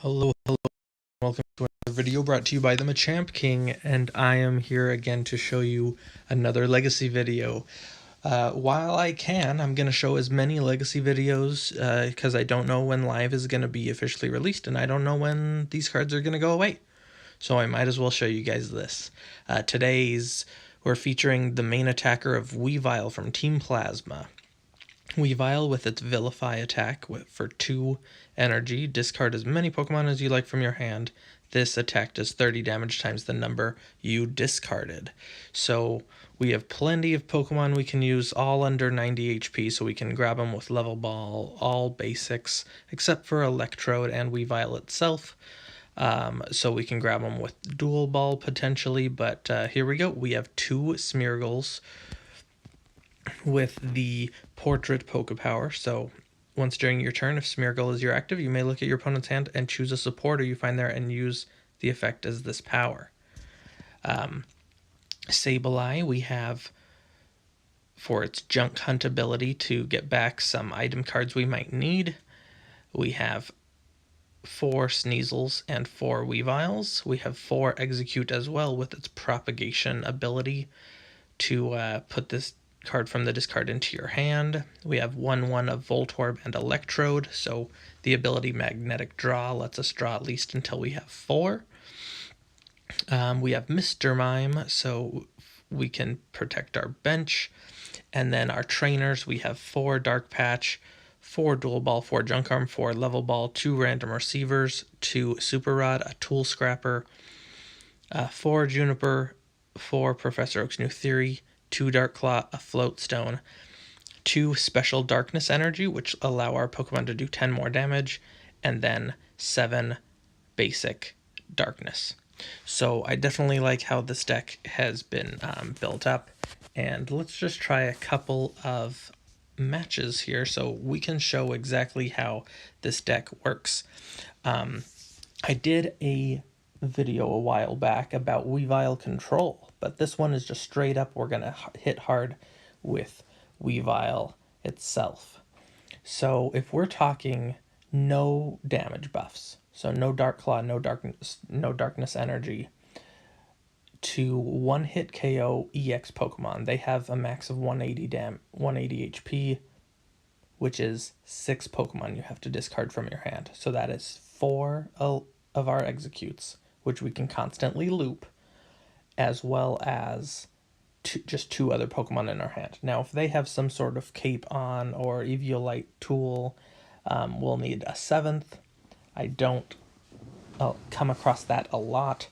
Hello, welcome to another video brought to you by the Machamp King, and I am here again to show you another legacy video. While I can, I'm going to show as many legacy videos because I don't know when live is going to be officially released, and I don't know when these cards are going to go away. So I might as well show you guys this. We're featuring the main attacker of Weavile from Team Plasma. Weavile with its Vilify attack for 2 energy. Discard as many Pokemon as you like from your hand. This attack does 30 damage times the number you discarded. So we have plenty of Pokemon we can use, all under 90 HP, so we can grab them with Level Ball, all basics, except for Electrode and Weavile itself. So we can grab them with Dual Ball potentially, but here we go. We have 2 Smeargles with the Portrait Pokepower. So once during your turn, if Smeargle is your active, you may look at your opponent's hand and choose a supporter you find there and use the effect as this power. Sableye we have for its Junk Hunt ability to get back some item cards we might need. We have 4 Sneasels and 4 Weaviles. We have 4 Execute as well with its Propagation ability to put this card from the discard into your hand. We have 1/1 of Voltorb and Electrode, so the ability Magnetic Draw lets us draw at least until we have 4. We have Mr. Mime, so we can protect our bench. And then our trainers, we have 4 Dark Patch, 4 Dual Ball, 4 Junk Arm, 4 Level Ball, 2 Random Receivers, 2 Super Rod, a Tool Scrapper, 4 Juniper, 4 Professor Oak's New Theory, 2 Dark Claw, a Float Stone, 2 Special Darkness Energy, which allow our Pokemon to do 10 more damage, and then 7 Basic Darkness. So I definitely like how this deck has been built up, and let's just try a couple of matches here so we can show exactly how this deck works. I did a video a while back about Weavile control, but this one is just straight up we're gonna hit hard with Weavile itself. So if we're talking no damage buffs, so no Dark Claw, no darkness energy, to 1-hit KO EX Pokemon, they have a max of 180 HP, which is 6 Pokemon you have to discard from your hand. So that is 4 of our Executes, which we can constantly loop, as well as just 2 other Pokemon in our hand. Now, if they have some sort of cape on or Eviolite tool, we'll need a 7th. I don't come across that a lot.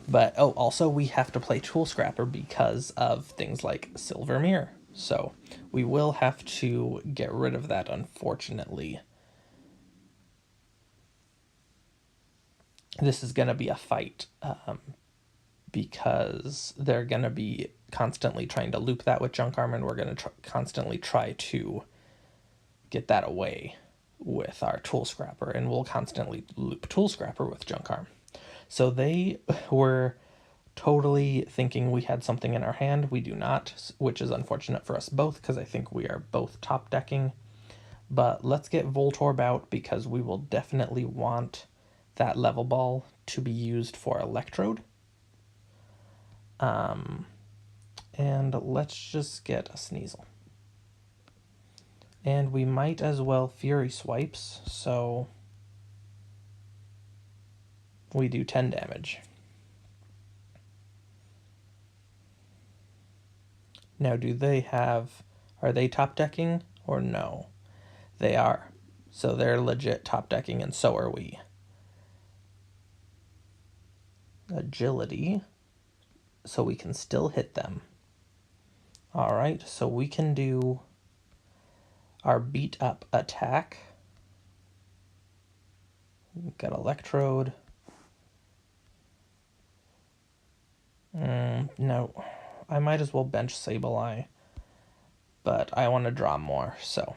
But, also we have to play Tool Scrapper because of things like Silver Mirror. So we will have to get rid of that, unfortunately. This is going to be a fight because they're going to be constantly trying to loop that with Junk Arm, and we're going to constantly try to get that away with our Tool Scrapper, and we'll constantly loop Tool Scrapper with Junk Arm. So they were totally thinking we had something in our hand. We do not, which is unfortunate for us both because I think we are both top decking. But let's get Voltorb out because we will definitely want that Level Ball to be used for Electrode. And let's just get a Sneasel. And we might as well Fury Swipes, so we do 10 damage. Now, are they top decking or no? They are. So they're legit top decking, and so are we. Agility, so we can still hit them. All right, so we can do our beat up attack. We've got Electrode. No, I might as well bench Sableye, but I want to draw more, so.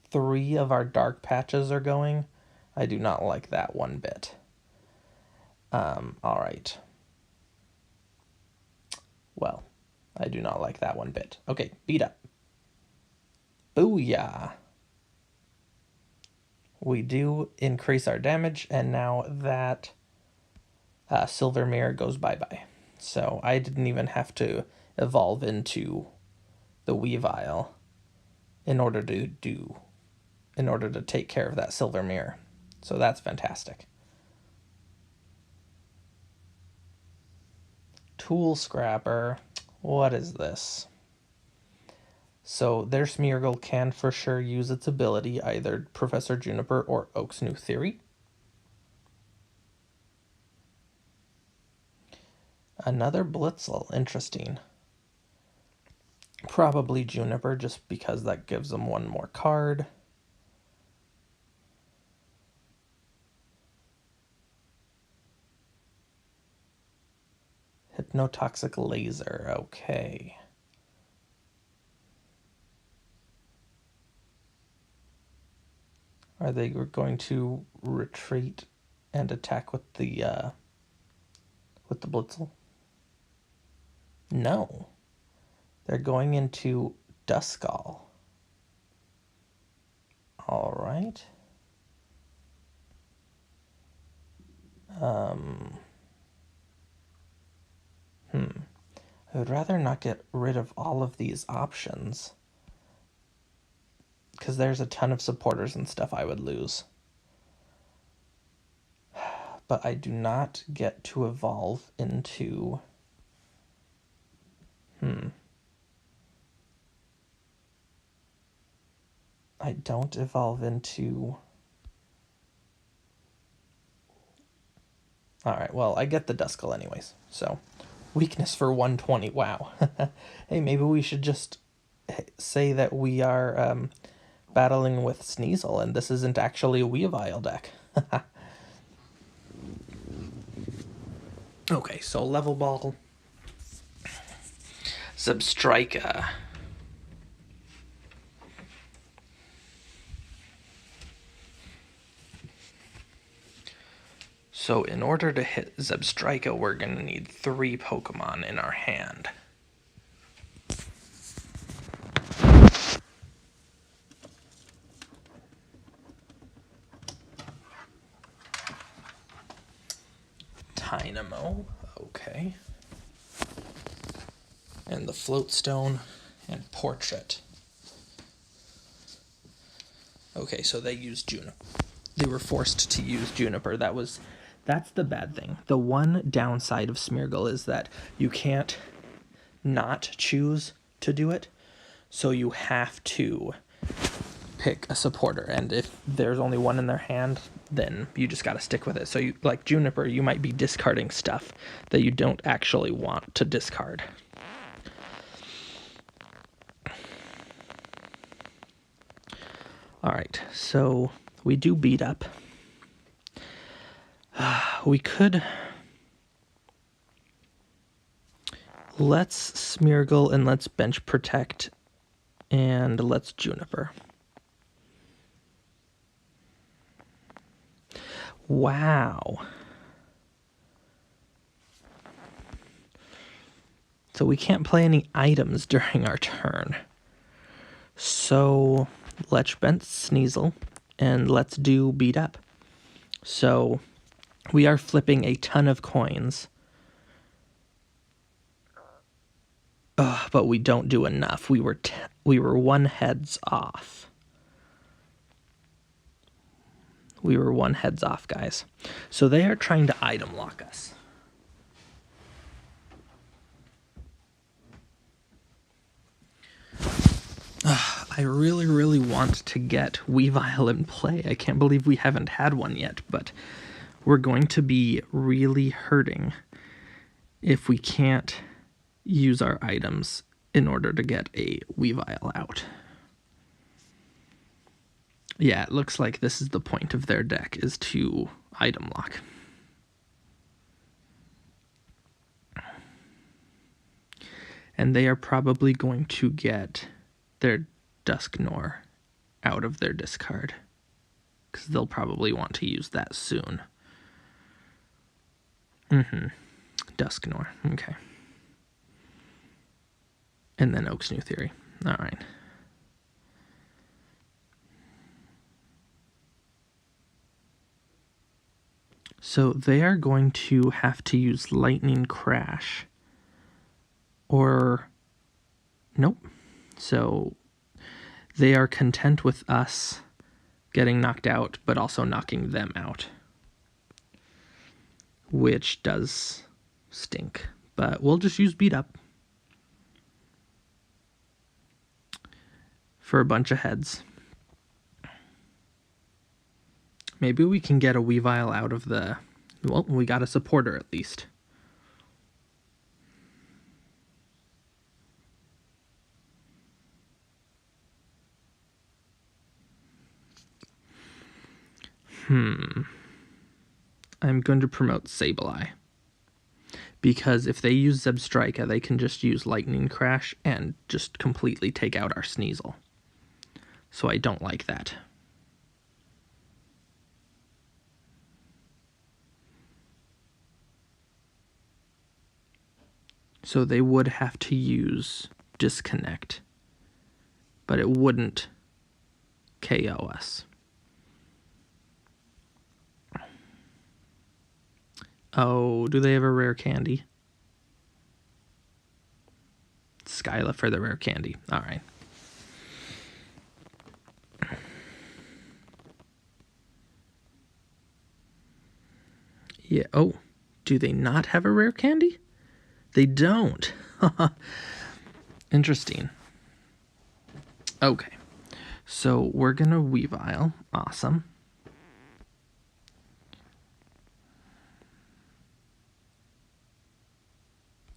3 of our Dark Patches are going. I do not like that one bit. Alright. Well, I do not like that one bit. Okay, beat up. Booyah. we do increase our damage, and now that silver mirror goes bye-bye. So I didn't even have to evolve into the Weavile in order to take care of that silver mirror. So that's fantastic. Tool Scrapper. What is this? So their Smeargle can for sure use its ability, either Professor Juniper or Oak's New Theory. Another Blitzel, interesting. Probably Juniper, just because that gives them one more card. Hypnotoxic Laser, okay. Are they going to retreat and attack with the Blitzel? No. They're going into Duskull. All right. I would rather not get rid of all of these options, because there's a ton of supporters and stuff I would lose. But I do not get to evolve into... I don't evolve into... Alright, well, I get the Duskull anyways, so... Weakness for 120, wow. Hey, maybe we should just say that we are battling with Sneasel, and this isn't actually a Weavile deck. Okay, so Level Ball. Zebstrika. So in order to hit Zebstrika, we're going to need 3 Pokemon in our hand. Dynamo, okay. And the Floatstone and Portrait. Okay, so they used Juniper. They were forced to use Juniper. That's the bad thing. The one downside of Smeargle is that you can't not choose to do it. So you have to pick a supporter. And if there's only one in their hand, then you just got to stick with it. So you, like Juniper, you might be discarding stuff that you don't actually want to discard. All right, so we do beat up. We could... Let's Smeargle and let's Bench Protect and let's Juniper. Wow. So we can't play any items during our turn. So let's bench Sneasel and let's do beat up. So we are flipping a ton of coins. But we don't do enough. We were 1 heads off. We were 1 heads off, guys. So they are trying to item lock us. I really, really want to get Weavile in play. I can't believe we haven't had one yet, but we're going to be really hurting if we can't use our items in order to get a Weavile out. Yeah, it looks like this is the point of their deck, is to item lock. And they are probably going to get their Dusknoir out of their discard, because they'll probably want to use that soon. Dusknoir, okay. And then Oak's New Theory. All right. So they are going to have to use Lightning Crash. Or, nope. So they are content with us getting knocked out, but also knocking them out. Which does stink. But we'll just use Beat Up. For a bunch of heads. Maybe we can get a Weavile out of the... Well, we got a supporter at least. I'm going to promote Sableye. Because if they use Zebstrika, they can just use Lightning Crash and just completely take out our Sneasel. So I don't like that. So they would have to use Disconnect. But it wouldn't KO us. Oh, do they have a rare candy? Skyla for the rare candy. Alright. Yeah. Oh, do they not have a rare candy? They don't. Interesting. Okay. So we're going to Weavile. Awesome.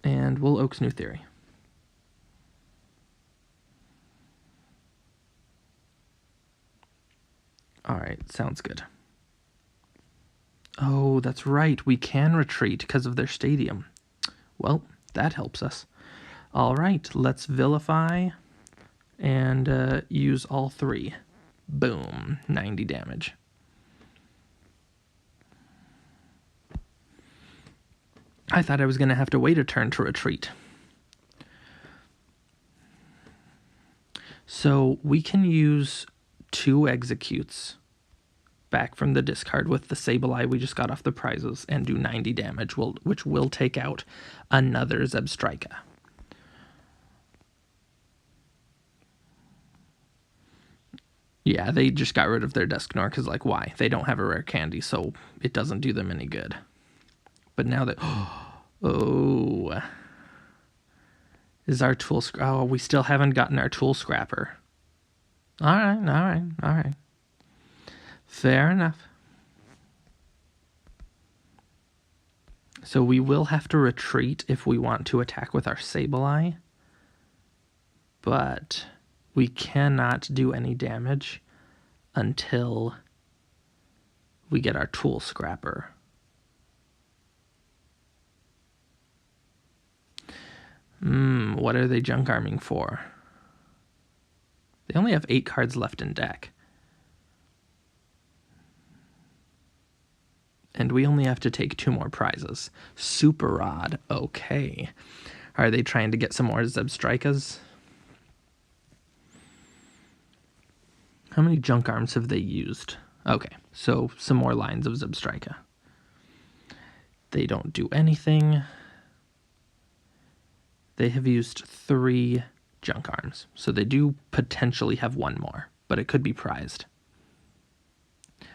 And we'll Oak's New Theory. Alright, sounds good. Oh, that's right. We can retreat because of their stadium. Well, that helps us. Alright, let's Vilify and use all three. Boom, 90 damage. I thought I was going to have to wait a turn to retreat. So we can use 2 executes back from the discard with the Sableye we just got off the prizes and do 90 damage, which will take out another Zebstrika. Yeah, they just got rid of their Dusknoir because, like, why? They don't have a rare candy, so it doesn't do them any good. But now that... Oh. Is our tool... Oh, we still haven't gotten our tool scrapper. Alright. Fair enough. So we will have to retreat if we want to attack with our Sableye. But we cannot do any damage until we get our tool scrapper. What are they junk arming for? They only have 8 cards left in deck. And we only have to take 2 more prizes. Super Rod, okay. Are they trying to get some more Zebstrikas? How many junk arms have they used? Okay, so some more lines of Zebstrika. They don't do anything. They have used 3 junk arms, so they do potentially have 1 more, but it could be prized.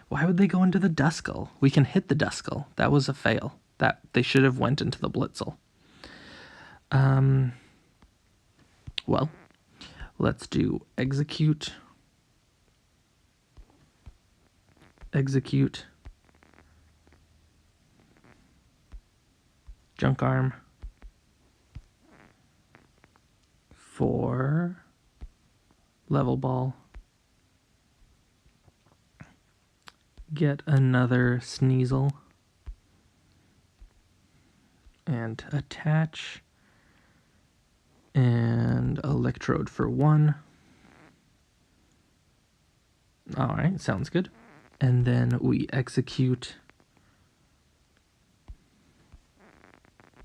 Why would they go into the Duskull? We can hit the Duskull. That was a fail. That they should have went into the Blitzel. Well, let's do execute. Execute. Junk arm. For level ball. Get another Sneasel. And attach. And Electrode for 1. Alright, sounds good. And then we execute.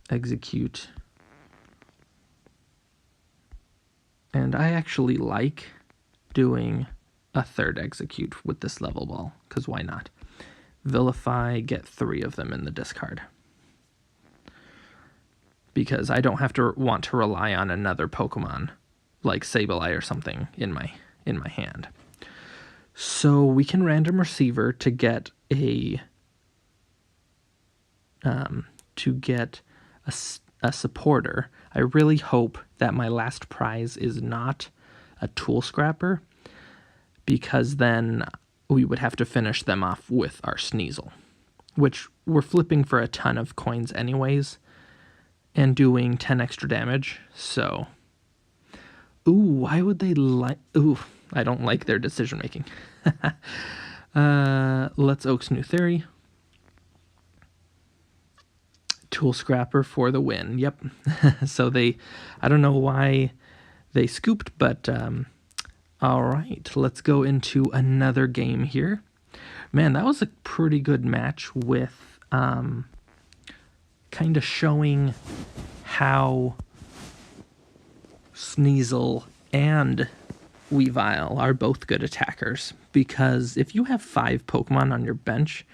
Execute. And I actually like doing a 3rd execute with this level ball, because why not? Vilify, get 3 of them in the discard. Because I don't have to want to rely on another Pokemon like Sableye or something in my hand. So we can random receiver to get a supporter. I really hope that my last prize is not a tool scrapper, because then we would have to finish them off with our Sneasel, which we're flipping for a ton of coins anyways and doing 10 extra damage. So, ooh, why would they like... Ooh, I don't like their decision making. Let's Oak's New Theory. Tool Scrapper for the win. Yep. So I don't know why they scooped, but all right, let's go into another game here. Man, that was a pretty good match with kind of showing how Sneasel and Weavile are both good attackers, because if you have 5 Pokemon on your bench,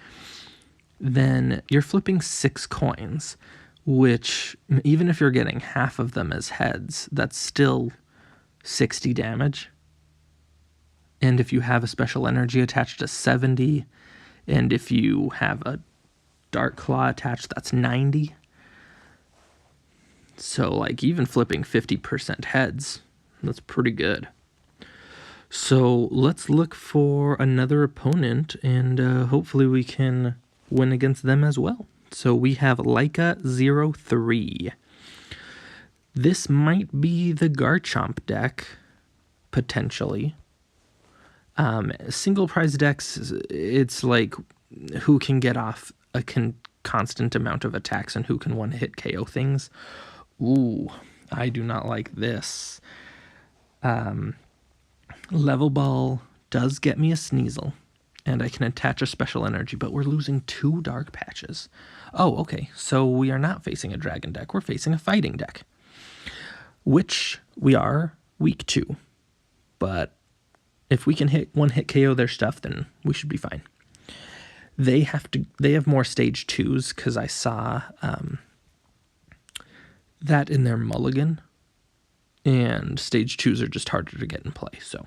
then you're flipping 6 coins, which, even if you're getting half of them as heads, that's still 60 damage. And if you have a special energy attached to 70, and if you have a Dark Claw attached, that's 90. So, like, even flipping 50% heads, that's pretty good. So let's look for another opponent, and hopefully we can win against them as well. So we have Leica03. This might be the Garchomp deck, potentially. Single prize decks, it's like who can get off a constant amount of attacks and who can one-hit KO things. Ooh, I do not like this. Level Ball does get me a Sneasel, and I can attach a special energy, but we're losing 2 dark patches. Oh, okay, so we are not facing a dragon deck, we're facing a fighting deck, which we are weak to, but if we can one-hit KO their stuff, then we should be fine. They have more stage 2s, because I saw that in their mulligan, and stage 2s are just harder to get in play, so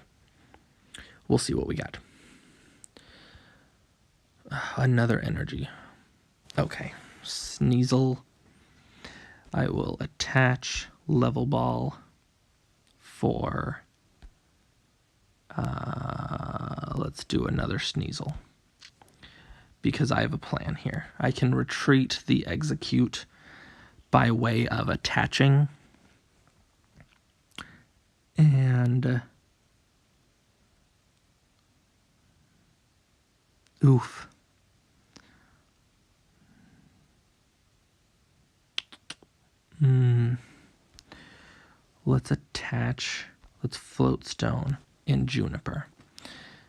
we'll see what we got. Another energy. Okay, Sneasel. I will attach Level Ball for... let's do another Sneasel, because I have a plan here. I can retreat the Execute by way of attaching, and oof. Let's Float Stone in Juniper,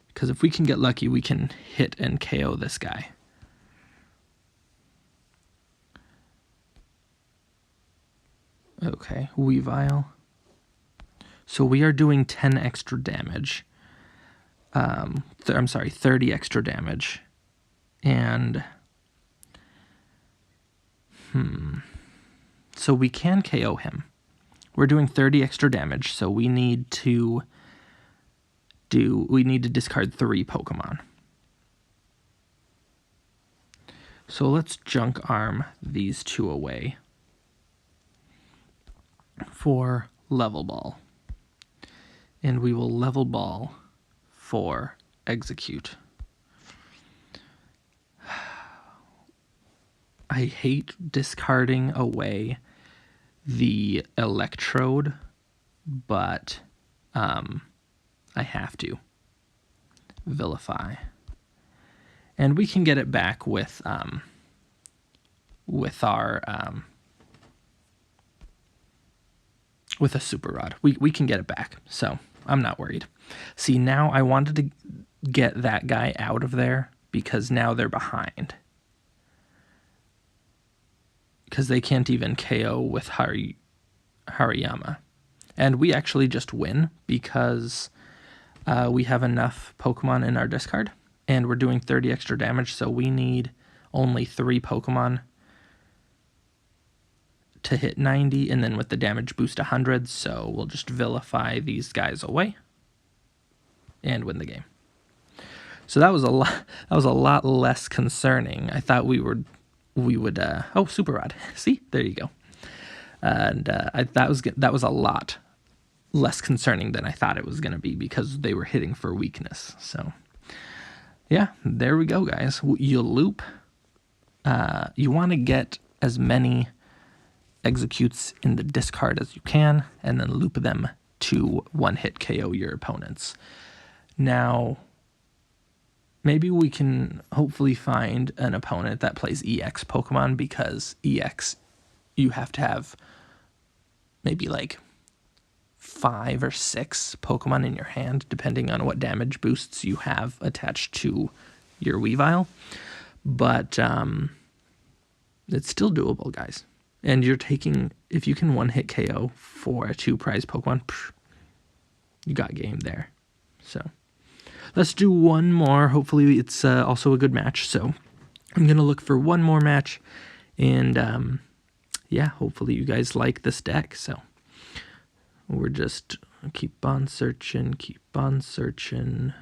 because if we can get lucky, we can hit and KO this guy. Okay, Weavile. So we are doing 10 extra damage. I'm sorry, 30 extra damage. And so we can KO him. We're doing 30 extra damage, so we need to discard 3 Pokemon. So let's Junk Arm these 2 away for Level Ball. And we will Level Ball for Execute. I hate discarding away the Electrode, but I have to. Vilify. And we can get it back with our with a Super Rod. We can get it back, so I'm not worried. See, now I wanted to get that guy out of there, because now they're behind. Because they can't even KO with Hariyama. And we actually just win, because we have enough Pokemon in our discard. and we're doing 30 extra damage, so we need only 3 Pokemon to hit 90, and then with the damage boost 100, so we'll just vilify these guys away and win the game. So that was a lot less concerning. I thought we would oh, Super Rod. See? There you go. And that was a lot less concerning than I thought it was going to be because they were hitting for weakness. So yeah, there we go, guys. You loop. You want to get as many executes in the discard as you can, and then loop them to one-hit KO your opponents. Now, maybe we can hopefully find an opponent that plays EX Pokemon, because EX, you have to have maybe like 5 or 6 Pokemon in your hand, depending on what damage boosts you have attached to your Weavile. But it's still doable, guys. And you're taking, if you can one-hit KO for a 2-prize Pokemon, you got game there. So let's do one more. Hopefully it's also a good match. So I'm going to look for one more match. And yeah, hopefully you guys like this deck. So we're just keep on searching, keep on searching.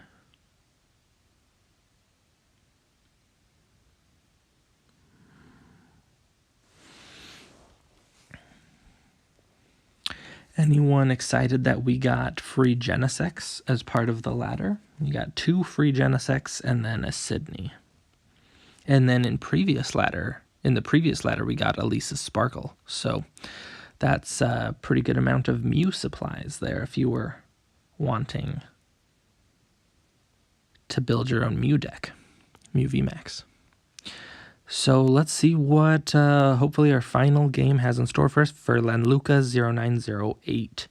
Anyone excited that we got free Genesects as part of the ladder? We got 2 free Genesects and then a Sydney. And then in the previous ladder, we got Elisa's Sparkle. So that's a pretty good amount of Mew supplies there if you were wanting to build your own Mew deck, Mew VMAX. So let's see what hopefully our final game has in store for us for Lanluca 0908.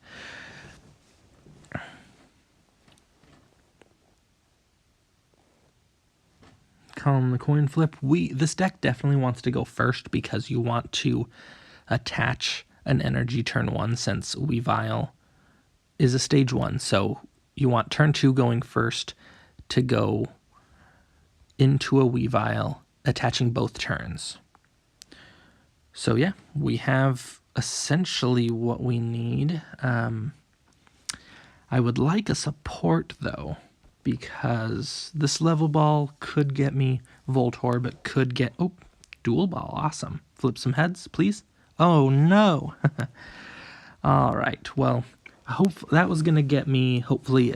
Come the coin flip. This deck definitely wants to go first because you want to attach an energy turn 1, since Weavile is a stage 1. So you want turn 2 going first to go into a Weavile, attaching both turns. So yeah, we have essentially what we need. I would like a support though, because this level ball could get me Voltorb, but could get, oh, dual ball, awesome. Flip some heads, please. Oh no. All right, well, that was gonna get me hopefully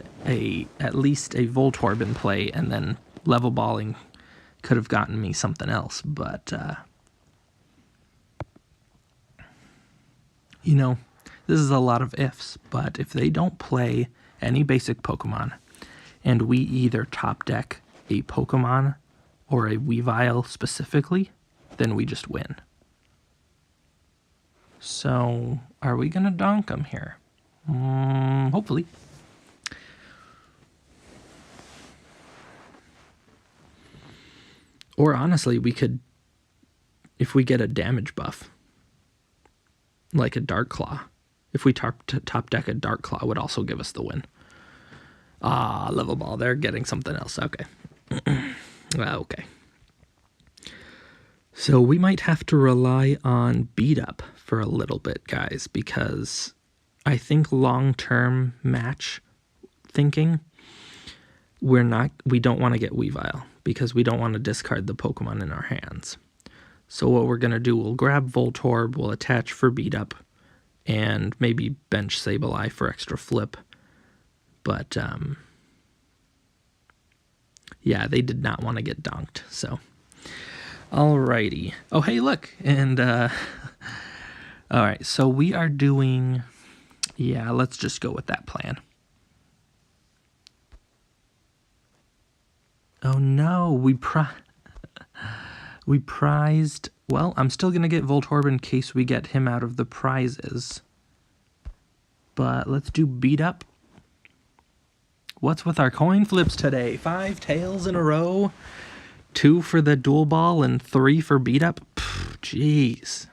at least a Voltorb in play, and then level balling could have gotten me something else, but you know, this is a lot of ifs. But if they don't play any basic Pokemon and we either top deck a Pokemon or a Weavile specifically, then we just win. So are we gonna donk them here? Hopefully. Or honestly, we could, if we get a damage buff, like a Dark Claw, if we top deck a Dark Claw, would also give us the win. Level ball, they're getting something else. Okay. Okay. So we might have to rely on beat up for a little bit, guys, because I think long-term match thinking, we don't want to get Weavile, because we don't want to discard the Pokemon in our hands. So what we're going to do, we'll grab Voltorb, we'll attach for beat up, and maybe bench Sableye for extra flip. But, yeah, they did not want to get donked, so. Alrighty. Oh, hey, look. And, alright, so we are doing, yeah, let's just go with that plan. Oh no, we prized, well, I'm still going to get Voltorb in case we get him out of the prizes. But let's do beat up. What's with our coin flips today? 5 tails in a row, 2 for the dual ball, and 3 for beat up. Jeez.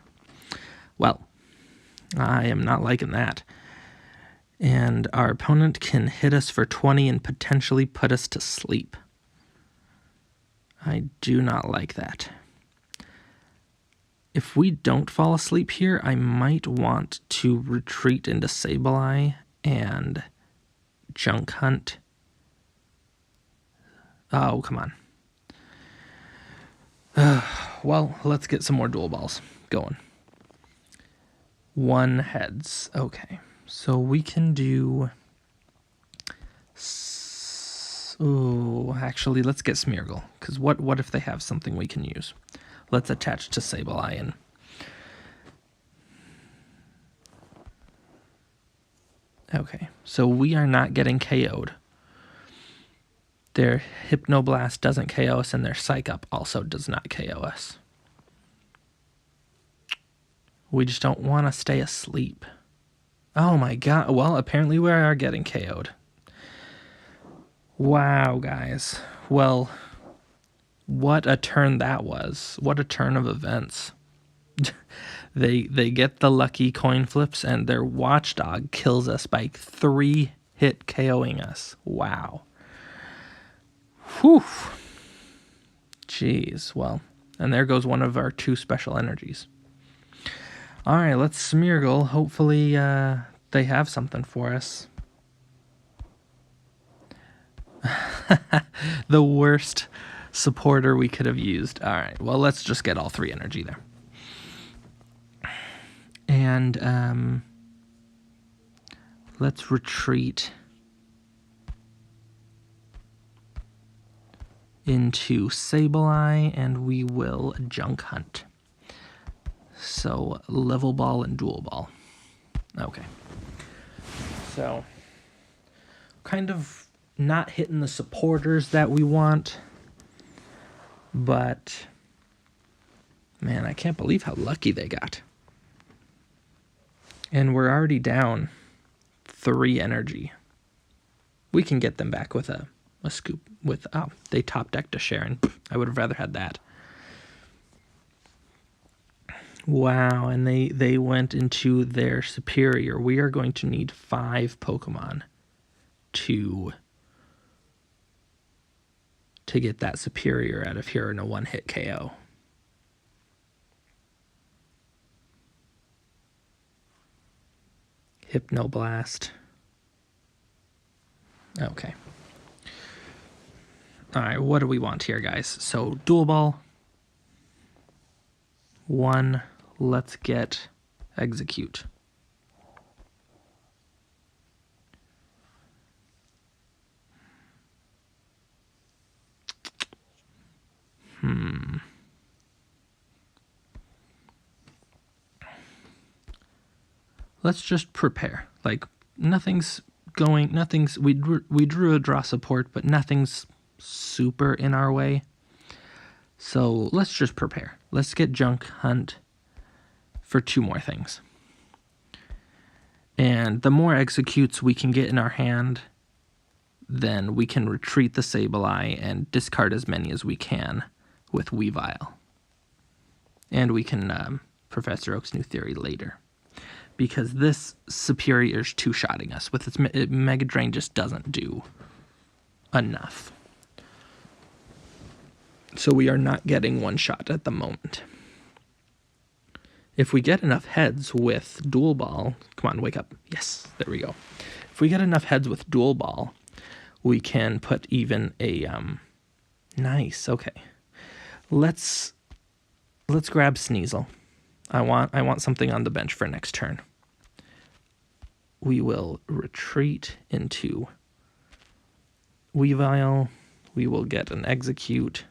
Well, I am not liking that. And our opponent can hit us for 20 and potentially put us to sleep. I do not like that. If we don't fall asleep here, I might want to retreat into Sableye and Junk Hunt. Oh, come on. Well, let's get some more dual balls going. 1 heads. Okay. So we can do... Oh, actually, let's get Smeargle. Because what if they have something we can use? Let's attach to Sableye and... Okay, so we are not getting KO'd. Their Hypnoblast doesn't KO us, and their Psych Up also does not KO us. We just don't want to stay asleep. Oh my god, well, apparently we are getting KO'd. Wow, guys. Well, what a turn that was. What a turn of events. They get the lucky coin flips, and their Watchdog kills us by 3-hit KOing us. Wow. Whew. Jeez, well, and there goes one of our 2 special energies. All right, let's Smeargle. Hopefully they have something for us. The worst supporter we could have used. All right, well, let's just get all 3 energy there. And let's retreat into Sableye, and we will Junk Hunt. So, Level Ball and Dual Ball. Okay. So, kind of not hitting the supporters that we want, but, man, I can't believe how lucky they got. And we're already down 3 energy. We can get them back with a scoop with... Oh, they top decked a Sharon. I would have rather had that. Wow, and they went into their superior. We are going to need 5 Pokemon to get that superior out of here in a 1-hit KO. Hypnoblast. Okay. Alright, what do we want here, guys? So, Dual Ball. 1. Let's get Execute. Let's just prepare. Like, nothing's going... We drew a draw support, but nothing's super in our way. So let's just prepare. Let's get Junk Hunt for 2 more things. And the more executes we can get in our hand, then we can retreat the Sableye and discard as many as we can with Weavile. And we can Professor Oak's new theory later. Because this superior is 2-shotting us. With its Mega Drain just doesn't do enough. So we are not getting 1 shot at the moment. If we get enough heads with Dual Ball... Come on, wake up. Yes, there we go. If we get enough heads with Dual Ball, we can put even a... Nice, okay. Let's grab Sneasel. I want something on the bench for next turn. We will retreat into Weavile. We will get an Execute.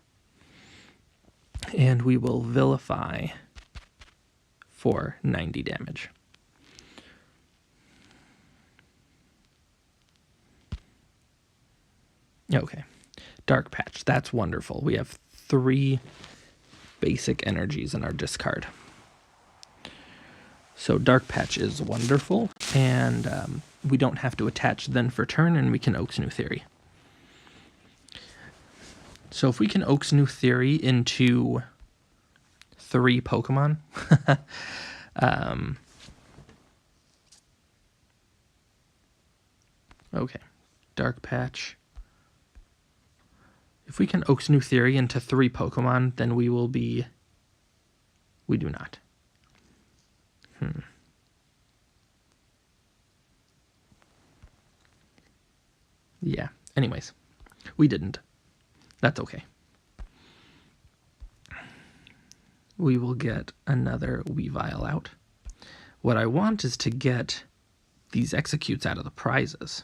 And we will Vilify for 90 damage. Okay. Dark Patch. That's wonderful. We have 3 basic energies in our discard. So Dark Patch is wonderful, and we don't have to attach then for turn, and we can Oak's New Theory. So if we can Oak's New Theory into 3 Pokemon, okay, Dark Patch. If we can Oak's New Theory into 3 Pokemon, then we will be... We do not. Yeah, anyways. We didn't. That's okay. We will get another Weavile out. What I want is to get these executes out of the prizes.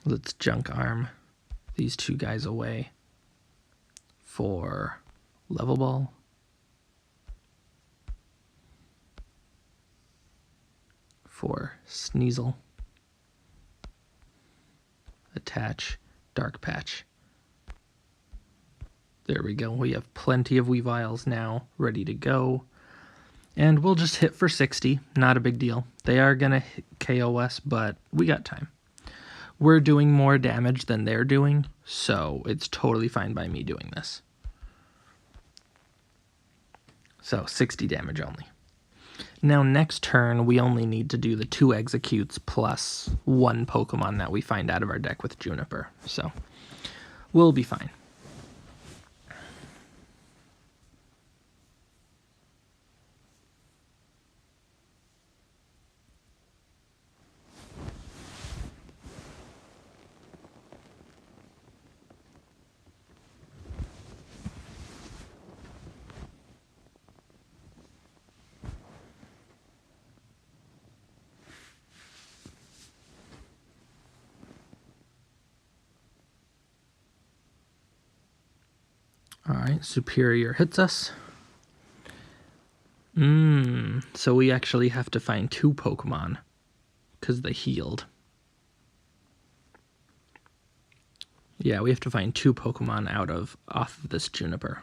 Let's junk arm these 2 guys away for Level Ball. For Sneasel. Attach Dark Patch. There we go. We have plenty of Weaviles now ready to go. And we'll just hit for 60. Not a big deal. They are going to KO us, but we got time. We're doing more damage than they're doing, so it's totally fine by me doing this. So 60 damage only. Now next turn, we only need to do the 2 executes plus 1 Pokemon that we find out of our deck with Juniper. So we'll be fine. Alright, Superior hits us. So we actually have to find 2 Pokemon because they healed. Yeah, we have to find 2 Pokemon off of this Juniper.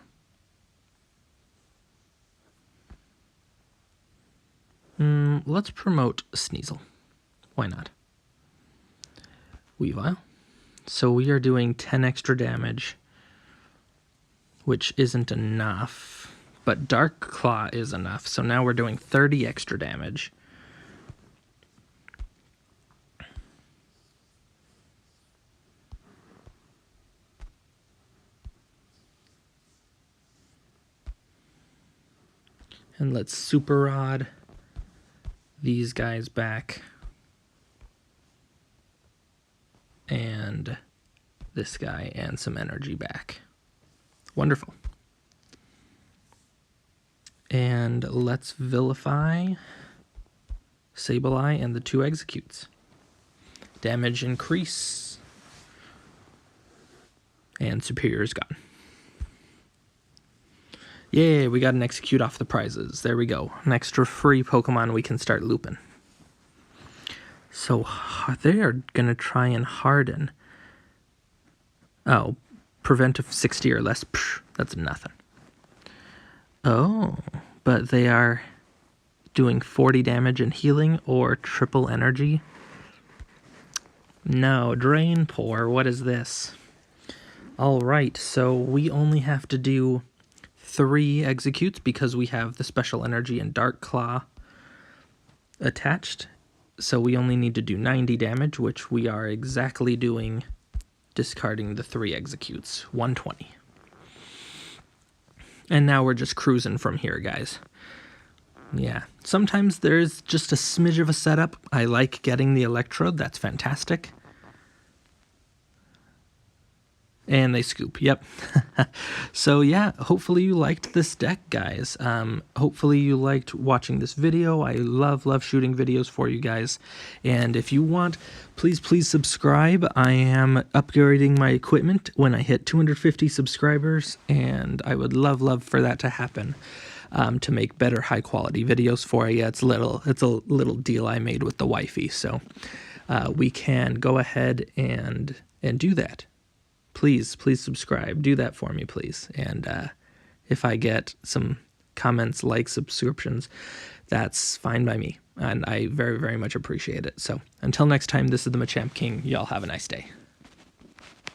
Let's promote Sneasel. Why not? Weavile. So we are doing 10 extra damage, which isn't enough, but Dark Claw is enough. So now we're doing 30 extra damage. And let's Super Rod these guys back. And this guy and some energy back. Wonderful. And let's Vilify Sableye and the 2 executes. Damage increase. And Superior is gone. Yay, we got an execute off the prizes. There we go. An extra free Pokemon we can start looping. So they are going to try and harden. Oh, preventive 60 or less. Psh, that's nothing. Oh, but they are doing 40 damage and healing or triple energy. No, Drain Pour. What is this? All right, so we only have to do 3 executes because we have the special energy and Dark Claw attached. So we only need to do 90 damage, which we are exactly doing, discarding the 3 executes. 120. And now we're just cruising from here, guys. Yeah, sometimes there's just a smidge of a setup. I like getting the Electrode. That's fantastic. And they scoop, yep. So yeah, hopefully you liked this deck, guys. Hopefully you liked watching this video. I love shooting videos for you guys. And if you want, please subscribe. I am upgrading my equipment when I hit 250 subscribers, and I would love for that to happen. To make better high quality videos for you. It's a little deal I made with the wifey, so we can go ahead and do that. Please subscribe. Do that for me, please. And if I get some comments, likes, subscriptions, that's fine by me. And I very much appreciate it. So until next time, this is the Machamp King. Y'all have a nice day.